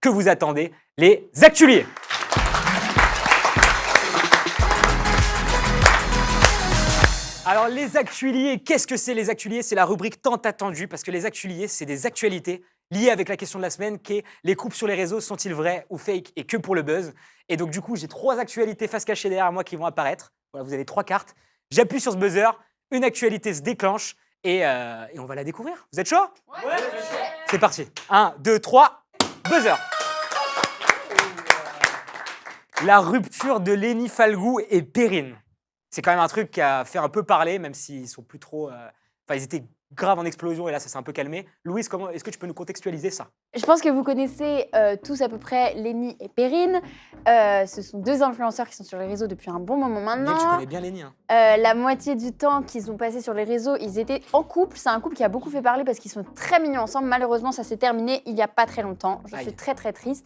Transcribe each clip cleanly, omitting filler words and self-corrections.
que vous attendez, les actualiers. Alors les actualiers, qu'est-ce que c'est les actualiers? C'est la rubrique tant attendue parce que les actualiers, c'est des actualités liées avec la question de la semaine qui est les couples sur les réseaux sont-ils vrais ou fake et que pour le buzz? Et donc du coup, j'ai 3 actualités face cachée derrière moi qui vont apparaître. Voilà, vous avez 3 cartes. J'appuie sur ce buzzer, une actualité se déclenche et on va la découvrir. Vous êtes chaud? Ouais. C'est parti. 1, 2, 3, buzzer. La rupture de Lenny Falgou et Perrine. C'est quand même un truc qui a fait un peu parler, même s'ils sont plus trop. Enfin, ils étaient graves en explosion et là, ça s'est un peu calmé. Louise, est-ce que tu peux nous contextualiser ça? Je pense que vous connaissez tous à peu près Lenny et Perrine. Ce sont 2 influenceurs qui sont sur les réseaux depuis un bon moment maintenant. Miel, tu connais bien Lenny. Hein. La moitié du temps qu'ils ont passé sur les réseaux, ils étaient en couple. C'est un couple qui a beaucoup fait parler parce qu'ils sont très mignons ensemble. Malheureusement, ça s'est terminé il n'y a pas très longtemps. Je suis très très triste.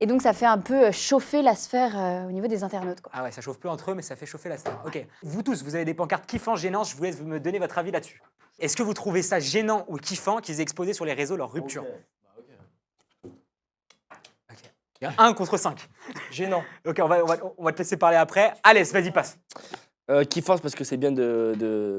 Et donc, ça fait un peu chauffer la sphère au niveau des internautes, quoi. Ah ouais, ça chauffe plus entre eux, mais ça fait chauffer la sphère. Ok. Vous tous, vous avez des pancartes kiffants, gênants. Je vous laisse me donner votre avis là-dessus. Est-ce que vous trouvez ça gênant ou kiffant qu'ils aient exposé sur les réseaux leur rupture? Ok. Il y a 1 contre 5. Gênant. Ok, on va te laisser parler après. Alès, vas-y, passe. Kiffant parce que c'est bien de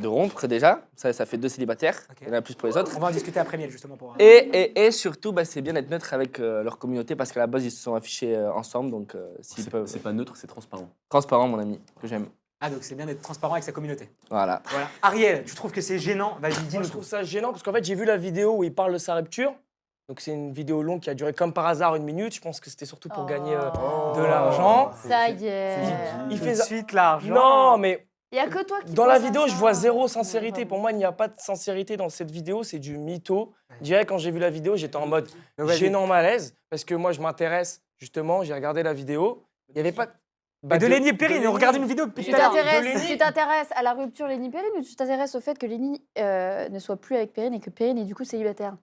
rompre déjà. Ça fait 2 célibataires. Ok. Il y en a plus pour les autres. On va en discuter après, Miel, justement. Pour... Et surtout, c'est bien d'être neutre avec leur communauté parce qu'à la base, ils se sont affichés ensemble. Donc, s'ils peuvent. C'est pas neutre, c'est transparent. Transparent, mon ami, que j'aime. Ah, donc c'est bien d'être transparent avec sa communauté. Voilà. Voilà. Ariel, tu trouves que c'est gênant? Vas-y, Moi, dis-nous je tout. trouve ça gênant parce qu'en fait, j'ai vu la vidéo où il parle de sa rupture. Donc, c'est une vidéo longue qui a duré comme par hasard 1 minute. Je pense que c'était surtout pour gagner de l'argent. Ça y est. Il Tout fait de ça. suite l'argent. Non, mais Il n'y a que toi qui dans la penses à vidéo, ça. je vois zéro sincérité. Pour moi, il n'y a pas de sincérité dans cette vidéo. C'est du mytho. Direct, quand j'ai vu la vidéo, j'étais en mode Donc, vas-y. gênant malaise parce que moi, je m'intéresse justement. J'ai regardé la vidéo. Il n'y avait pas. Bah, de Lenny et Perrine, on regarde une vidéo depuis Tu tout à l'heure. t'intéresses à la rupture Lenny-Perrine ou tu t'intéresses au fait que Lenny ne soit plus avec Perrine et que Perrine est du coup célibataire?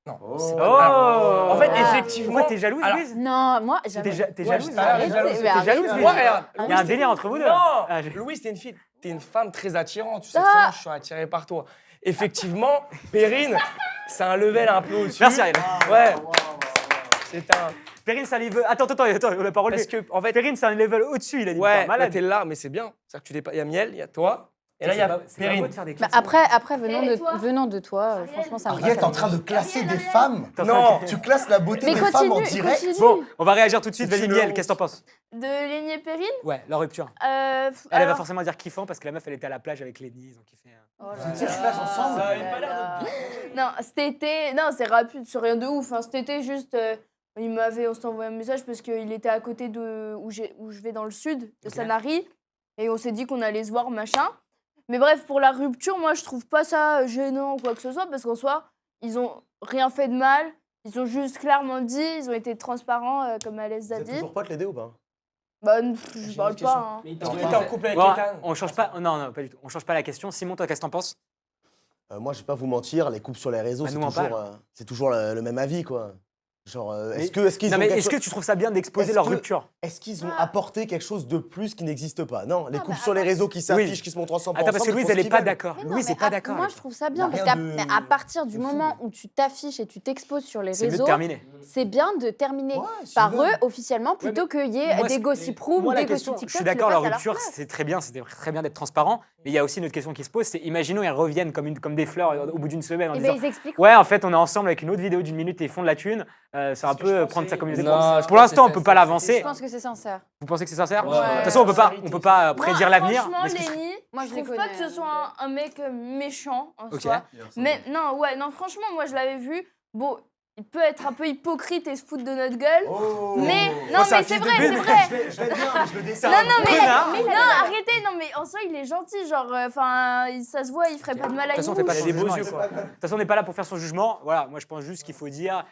Non. Oh. En fait, Ah. effectivement. Pourquoi t'es jalouse, Alors, Louise? Non, moi, jamais. T'es Ouais, jalouse? tout à l'heure, Arrêtez, jalouse. mais T'es arrêtez. jalouse, Moi, Louise? regarde. Il y a un délire entre vous deux. Non, Ah, Louise, t'es une fille, t'es une femme très attirante. Tu sais Ah. très bien, je suis attiré par toi. Effectivement, Perrine, c'est un level un peu au-dessus. Merci, Ariel. Ouais. C'est un. Perrine, c'est un level. Attends, on a pas relevé. Parce que, en fait, Perrine, c'est un level au-dessus, il a dit. ouais, Putain, là, malade. t'es là, mais c'est bien. C'est-à-dire que tu dépasses. Il y a Miel, il y a toi, et là, il y a C'est pas beau Perrine. de faire des Bah, classements. après venant de toi, franchement, ça me Ariel, t'es en train de classer des femmes. Non, Tu classes la beauté Mais des femmes en continue, direct. continue. Bon, on va réagir tout de suite. C'est Vas-y, une Miel, honte. qu'est-ce que t'en penses? De Lenny et Perrine. Ouais, la rupture. Elle Elle va forcément dire kiffant parce que la meuf, elle était à la plage avec Lenny, ils ont kiffé. Vous étiez sur place ensemble. ça avait pas l'air de. Non, cet été, non, c'est rapide, c'est rien de ouf. Hein. Cet été, juste, on s'est envoyé un message parce qu'il était à côté de où je vais dans le sud, de Ok. Sanary, et on s'est dit qu'on allait se voir, machin. Mais bref, pour la rupture, moi, je trouve pas ça gênant ou quoi que ce soit, parce qu'en soi, ils ont rien fait de mal. Ils ont juste clairement dit, ils ont été transparents, comme Alès Vous a êtes dit. toujours potes les deux ou pas? Bah, je parle pas. Hein. Est-ce qu'il était en couple avec Bon, Ethan? on change pas. Non, pas du tout. On change pas la question. Simon, toi, qu'est-ce que t'en penses? Moi, je vais pas vous mentir, les couples sur les réseaux, Bah, c'est nous, on toujours, c'est toujours le même avis, quoi. Genre, Mais- est-ce qu'ils Non, ont mais quelque est-ce que chose- tu trouves ça bien d'exposer Est-ce leur que- rupture? est-ce qu'ils ont apporté quelque chose de plus qui n'existe pas? Non, les Non, couples mais sur les réseaux qui s'affichent, Oui. qui se montrent ensemble. Attends, parce que ensemble, ils Louise, font elle ce est qu'ils pas veulent. d'accord. Mais non, Louise mais est pas d'accord. Moi, avec je toi. trouve ça Y bien a parce rien qu'à de- à partir du moment où tu t'affiches et tu t'exposes sur les C'est mieux de réseaux, terminer. c'est bien de terminer Ouais, c'est par bien. eux officiellement plutôt qu'il y ait Moi, des c'est- gossip rooms Moi, ou la des question, gossip je TikTok. suis qui le d'accord, leur fassent à rupture, place. c'est très bien d'être transparent. Mais il y a aussi une autre question qui se pose, c'est imaginons, elles reviennent comme des fleurs au bout d'une semaine en Eh disant ben, ils expliquent. ouais, en fait, on est ensemble avec une autre vidéo d'1 minute et ils font de la thune. C'est un que je peu pense prendre que sa c'est- communauté. Non, je Pour pense l'instant, que on peut c'est- pas Je l'avancer. pense que c'est sincère. Vous pensez que c'est sincère? Ouais. De toute façon, on peut pas Moi, prédire l'avenir. Franchement, mais est-ce que- Lenny, Moi, je je les trouve pas connais, que ce soit un mec méchant en Ok. soi. Mais non, franchement, moi, je l'avais vu. Bon, il peut être un peu hypocrite et se foutre de notre gueule. Oh. Mais Oh, non, c'est un mais c'est fils de vrai, pute. c'est vrai. Je vais bien, mais je le descends. Non, non, mais, Connard. non, arrêtez, non, mais en soi, il est gentil, genre, enfin, ça se voit, il ferait pas de mal à De toute façon, on une fait pas mouche. des des beaux beaux yeux. yeux, De toute façon, on n'est pas là pour faire son jugement. Voilà, moi, je pense juste qu'il faut dire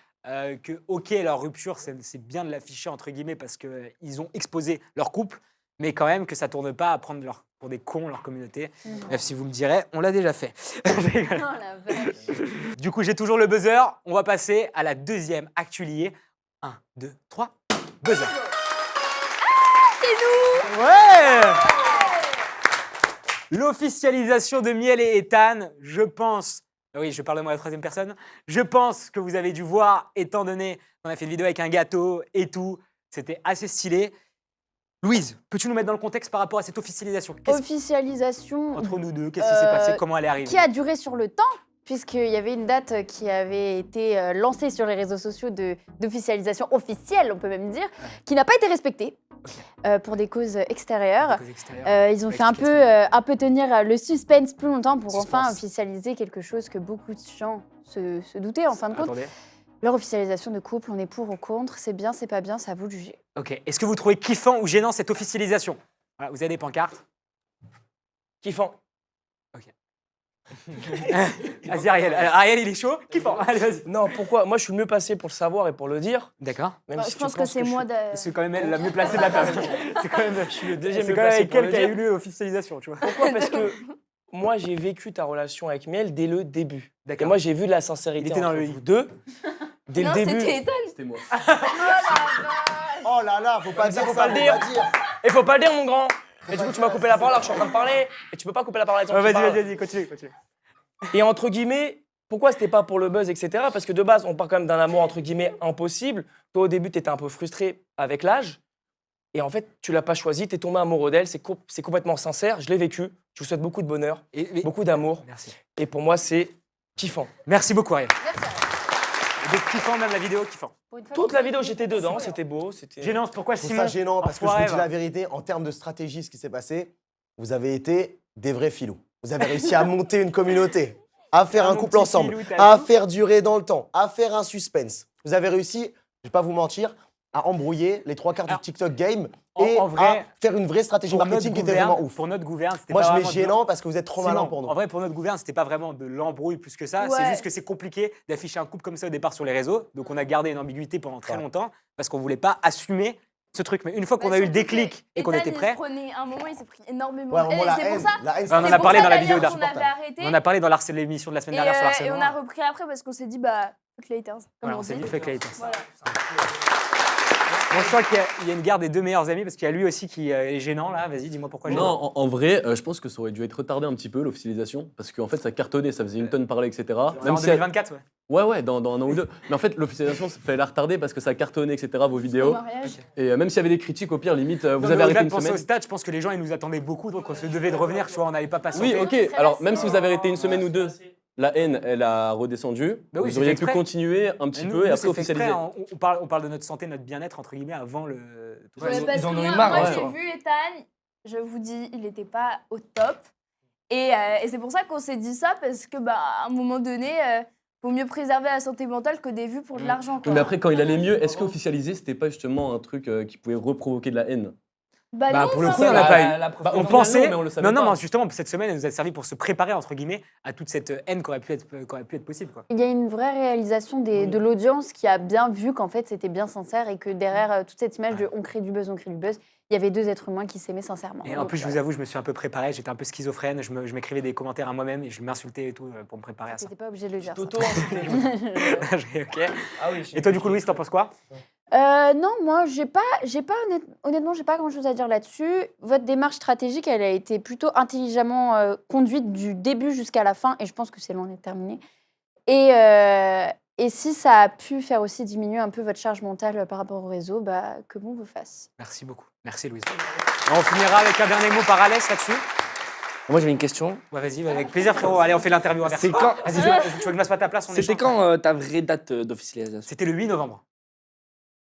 que, ok, leur rupture, c'est bien de l'afficher, entre guillemets, parce qu'ils ont exposé leur couple, mais quand même que ça tourne pas à prendre pour des cons, leur communauté. Bref, si vous me direz, on l'a déjà fait. Oh la vache. Du coup, j'ai toujours le buzzer. On va passer à la deuxième actualier. 1, 2, 3, buzzer. C'est nous. Ouais. L'officialisation de Miel et Ethan, je pense Oui, je parle de moi à la troisième personne. Je pense que vous avez dû voir, étant donné qu'on a fait une vidéo avec un gâteau et tout. C'était assez stylé. Louise, peux-tu nous mettre dans le contexte par rapport à cette officialisation? Officialisation Entre nous deux, qu'est-ce qui s'est passé? Comment elle est arrivée? qui a duré sur le temps, puisqu'il y avait une date qui avait été lancée sur les réseaux sociaux d'officialisation officielle, on peut même dire, qui n'a pas été respectée pour des causes extérieures. Cause extérieure. Ils ont Ouais, fait un peu tenir le suspense plus longtemps pour enfin Suspense. officialiser quelque chose que beaucoup de gens se doutaient en fin de compte. Attendez. Leur officialisation de couple, on est pour ou contre, c'est bien, c'est pas bien, c'est à vous de juger. Ok. Est-ce que vous trouvez kiffant ou gênant cette officialisation? Voilà, vous avez des pancartes. Kiffant. Vas-y, Ariel. Alors, Ariel, il est chaud. Kiffant. Allez, vas-y. Non, pourquoi? Moi, je suis le mieux passé pour le savoir et pour le dire. D'accord. Même si Je tu pense que penses c'est je moi suis- de... C'est quand même elle la mieux placée de la table. C'est quand même, Je suis le deuxième c'est mieux quand même placé avec pour elle le qui a dire. eu l'officialisation, tu vois. Pourquoi? Parce que moi, j'ai vécu ta relation avec Miel dès le début. Et D'accord. moi, j'ai vu de la sincérité Il était dans entre le vous lit. deux. Dès Non, le début. c'était Ethan. C'était moi. Oh là là, faut pas dire faut ça, pas le dire. pas dire. Et faut pas le dire, mon grand. Et du coup, tu m'as coupé la parole alors que je suis en train de parler. Et tu peux pas couper la parole à Ouais, vas-y, continue. Et entre guillemets, pourquoi c'était pas pour le buzz, etc. Parce que de base, on part quand même d'un amour entre guillemets impossible. Toi, au début, t'étais un peu frustré avec l'âge. Et en fait, tu l'as pas choisi, t'es tombé amoureux d'elle. C'est complètement sincère. Je l'ai vécu. Je vous souhaite beaucoup de bonheur, beaucoup d'amour. Merci. Et pour moi, c'est kiffant. Merci beaucoup, Ariel. Et donc, kiffant, même la vidéo, kiffant. Toute la vidéo, j'étais dedans. C'était beau. C'était. Gênance, pourquoi Je trouve Simon ça gênant parce que je enfoiré, vous dis va. la vérité, en termes de stratégie, ce qui s'est passé, vous avez été des vrais filous. Vous avez réussi à monter une communauté, à faire Ah, un mon couple petit ensemble, filou, t'as à vu faire durer dans le temps, à faire un suspense. Vous avez réussi, je vais pas vous mentir, à embrouiller les trois quarts du Alors, TikTok game en et vrai, à faire une vraie stratégie Pour notre marketing qui était vraiment ouf. Pour notre gouverne, c'était Moi, pas je mets vraiment gênant parce que vous êtes trop Simon, malin pour nous. En vrai, pour notre gouverne, c'était pas vraiment de l'embrouille plus que ça. C'est Ouais. juste que c'est compliqué d'afficher un couple comme ça au départ sur les réseaux. Donc, on a gardé une ambiguïté pendant très longtemps parce qu'on voulait pas assumer ce truc. Mais une fois qu'on a eu le déclic et qu'on était prêt, À un moment, il s'est pris énormément. Ouais, vraiment, Et la c'est pour haine, ça. la haine, on en c'est a pour parlé ça, dans la vidéo d'ailleurs, d'avant. qu'on avait arrêté. on en a parlé dans l'émission de la semaine dernière sur Et l'harcèlement. on a repris après parce qu'on s'est dit, bah, fuck les haters. comme Voilà, on on s'est dit. dit fake haters. Voilà. Bon, je crois qu'il y a une guerre des deux meilleurs amis parce qu'il y a lui aussi qui est gênant là. Vas-y, dis-moi pourquoi gênant. Non, en vrai, je pense que ça aurait dû être retardé un petit peu l'officialisation parce qu'en fait ça cartonnait, ça faisait une tonne parler, etc. En si 2024, ouais. ouais, dans un an ou deux. Mais en fait, l'officialisation, il fallait la retarder parce que ça cartonnait, etc. vos Au vidéos. mariage. Et même s'il y avait des critiques, au pire, limite, vous Non, avez mais arrêté au-delà une de penser semaine. au stade, je pense que les gens ils nous attendaient beaucoup, donc on se devait de revenir, tu vois, on n'allait pas patienter. Oui, ok. Alors même si vous avez arrêté une semaine ou deux, la haine, elle a redescendu. Bah oui, c'est vous auriez fait pu exprès. continuer un petit Nous, peu et nous, après c'est fait exprès, officialiser. hein. On parle de notre santé, notre bien-être entre guillemets avant le. tout ça. Ouais, parce ils en que ont eu moi, marre, moi, ouais. j'ai vu Ethan, je vous dis, il n'était pas au top. Et c'est pour ça qu'on s'est dit ça, parce que bah, à un moment donné, vaut mieux préserver la santé mentale que des vues pour de l'argent. quoi. Mais après, quand il allait mieux, est-ce qu'officialiser, c'était pas justement un truc qui pouvait reprovoquer de la haine? Bah, Bah, non, pour le ça coup, va. on n'a pas eu. La Bah, on Au final, pensait. non, mais on le savait Non, pas. justement, cette semaine, elle nous a servi pour se préparer, entre guillemets, à toute cette haine qui aurait pu être possible. Quoi. Il y a une vraie réalisation de l'audience qui a bien vu qu'en fait c'était bien sincère et que derrière toute cette image de on crée du buzz, il y avait deux êtres humains qui s'aimaient sincèrement. Et en plus, je vous avoue, je me suis un peu préparé, j'étais un peu schizophrène, je m'écrivais des commentaires à moi-même et je m'insultais et tout pour me préparer à ça. T'étais pas obligé de le dire. ça. Toto. Ok. Ah oui. Et toi, du coup, Louise, t'en penses quoi? Non, moi, honnêtement, j'ai pas grand-chose à dire là-dessus. Votre démarche stratégique, elle a été plutôt intelligemment conduite du début jusqu'à la fin, et je pense que c'est loin d'être terminé. Et si ça a pu faire aussi diminuer un peu votre charge mentale par rapport au réseau, bah, que bon vous fasse. Merci beaucoup. Merci, Louise. On finira avec un dernier mot par Alès là-dessus. Moi, j'avais une question. Ouais, vas-y, avec plaisir, frérot. Allez, on fait l'interview inverse. C'est quand Vas-y, tu veux que je me mette à ta place? On C'était échange. quand ta vraie date d'officialisation? C'était le 8 novembre.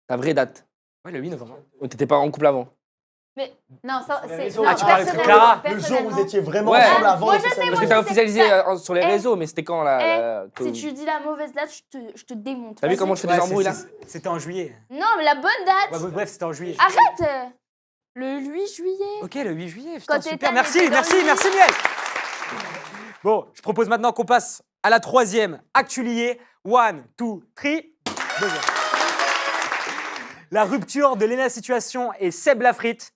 Ta vraie date? Ouais, le 8 novembre. Ou t'étais pas en couple avant? Non, ça, c'est. réseaux. non, Ah, tu parlais de personnellement, Clara. Le jour où vous personnellement. étiez vraiment Ouais. ensemble avant Moi, je l'officialisation. sais, Parce que moi, t'as je sais. officialisé sur les Eh, réseaux, mais c'était quand là Si tu dis la mauvaise date, je te démonte. T'as vu Vas-y. comment je fais des Ouais, embrouilles là? C'était en juillet. Non, mais la bonne date. Ouais, bref, c'était en juillet. Arrête. Le 8 juillet. Ok, le 8 juillet. Putain, Quand super. Ethan Merci, était dans merci, le lit. merci, Miel. Bon, je propose maintenant qu'on passe à la troisième actualier. 1, 2, 3. Deuxième. La rupture de Léna Situation et Seb Lafrite.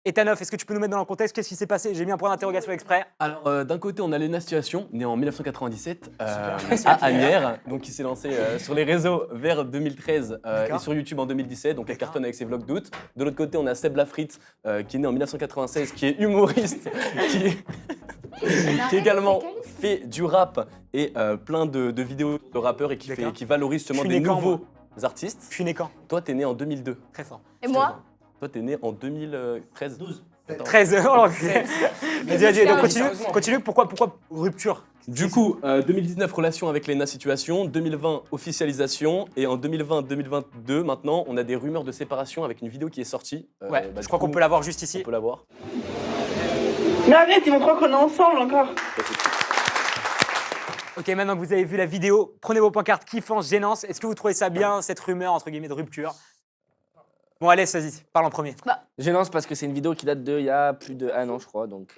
Etanoff, est-ce que tu peux nous mettre dans le contexte? Qu'est-ce qui s'est passé? J'ai mis un point d'interrogation exprès. Alors, d'un côté, on a Léna Situation, née en 1997 à Agnières, donc qui s'est lancée sur les réseaux vers 2013 et D'accord. sur YouTube en 2017, donc elle cartonne avec ses vlogs d'août. De l'autre côté, on a Seb Lafrite, qui est né en 1996, qui est humoriste, qui également fait du rap et plein de vidéos de rappeurs et D'accord. qui valorise justement Je suis des né quand, nouveaux artistes. Je suis né quand? Toi, t'es né en 2002. Très fort. Et moi Toi, t'es né en 2013. 13 heures. Vas-y, donc continue. Sérieusement. Continue. Pourquoi rupture? Du coup, 2019, relation avec Lena Situation. 2020, officialisation. Et en 2020-2022, maintenant, on a des rumeurs de séparation avec une vidéo qui est sortie. Ouais, je du crois coup, qu'on peut la voir juste ici. On peut la voir. Mais arrête, ils vont croire qu'on est ensemble encore. Ok, maintenant que vous avez vu la vidéo, prenez vos pancartes kiffance, gênance. Est-ce que vous trouvez ça bien, cette rumeur, entre guillemets, de rupture? Bon, allez, vas-y, parle en premier. Gênance parce que c'est une vidéo qui date il y a plus d'1 an, je crois. Donc,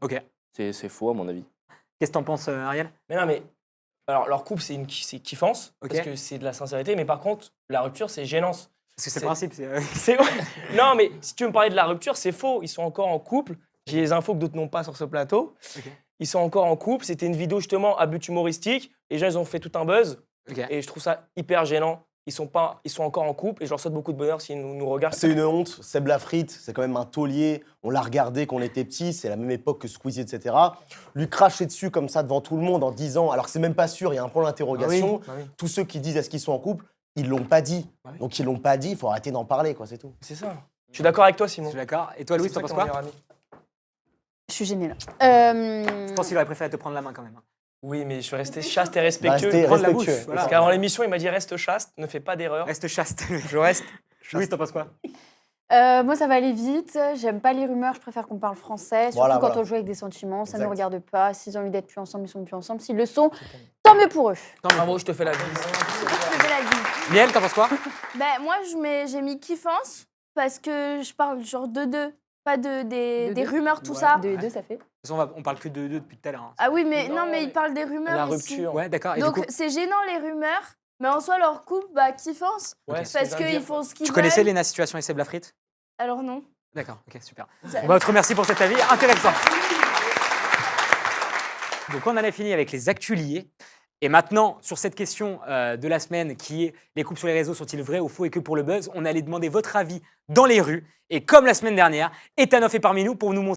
Ok. c'est faux, à mon avis. Qu'est-ce que t'en penses, Ariel? Mais non, mais. Alors, leur couple, c'est kiffance, Ok. parce que c'est de la sincérité, mais par contre, la rupture, c'est gênance. Parce que c'est C'est- le principe. C'est Non, mais si tu veux me parler de la rupture, c'est faux. Ils sont encore en couple. J'ai les infos que d'autres n'ont pas sur ce plateau. Ok. Ils sont encore en couple. C'était une vidéo justement à but humoristique. Les gens, ils ont fait tout un buzz. Ok. Et je trouve ça hyper gênant. Ils sont encore en couple et je leur souhaite beaucoup de bonheur s'ils nous regardent. C'est une honte. Seb Lafrite, c'est quand même un taulier. On l'a regardé quand on était petit. C'est la même époque que Squeezie, etc. Lui cracher dessus comme ça devant tout le monde en disant, alors que c'est même pas sûr, il y a un point d'interrogation. Ah oui. Tous ceux qui disent est-ce qu'ils sont en couple, ils l'ont pas dit. Ah oui. Donc ils l'ont pas dit, il faut arrêter d'en parler, quoi, c'est tout. C'est ça. Je suis d'accord avec toi, Je Simon. suis d'accord. Et toi, Louis, C'est t'en pour penses ça qu'on est quoi? meilleurs amis. Je suis gênée là. Je pense qu'il aurait préféré te prendre la main quand même. Oui, mais je vais rester chaste et respectueux. Restez Prendre la respectueux. bouche, voilà. Parce qu'avant l'émission, il m'a dit reste chaste, ne fais pas d'erreur. Reste chaste. Je reste. Louis, t'en penses quoi? Moi, ça va aller vite. J'aime pas les rumeurs. Je préfère qu'on parle français. Surtout Voilà, quand voilà. on joue avec des sentiments. Ça ne Exact. me regarde pas. S'ils ont envie d'être plus ensemble, ils sont plus ensemble. S'ils le sont, tant mieux pour eux. Bravo, je te fais la bise. Je vais la dire. Miel, t'en penses quoi? Ben, moi, j'ai mis kiffance parce que je parle genre de deux, pas des deux. rumeurs, tout Ouais. ça. Deux et deux, ça fait. De toute façon, on parle que de deux depuis tout à l'heure. Hein. Ah oui, mais non, Non, mais mais il parle des La rumeurs ici. rupture. Ouais, d'accord. Et du Donc, coup, c'est gênant les rumeurs, mais en soi, leur couple, bah, kiffance. Ouais, c'est Parce ce que je viens qu'ils de dire. font ce qu'ils tu veulent. connaissais Lena Situation et Seb Lafrite? Alors non. D'accord, ok, super. Ça- On te remercie pour cet avis intéressant. Donc on en a fini avec les actus liés. Et maintenant, sur cette question de la semaine qui est les couples sur les réseaux sont-ils vrais ou faux et que pour le buzz, on allait demander votre avis dans les rues. Et comme la semaine dernière, Etanoff est parmi nous pour nous montrer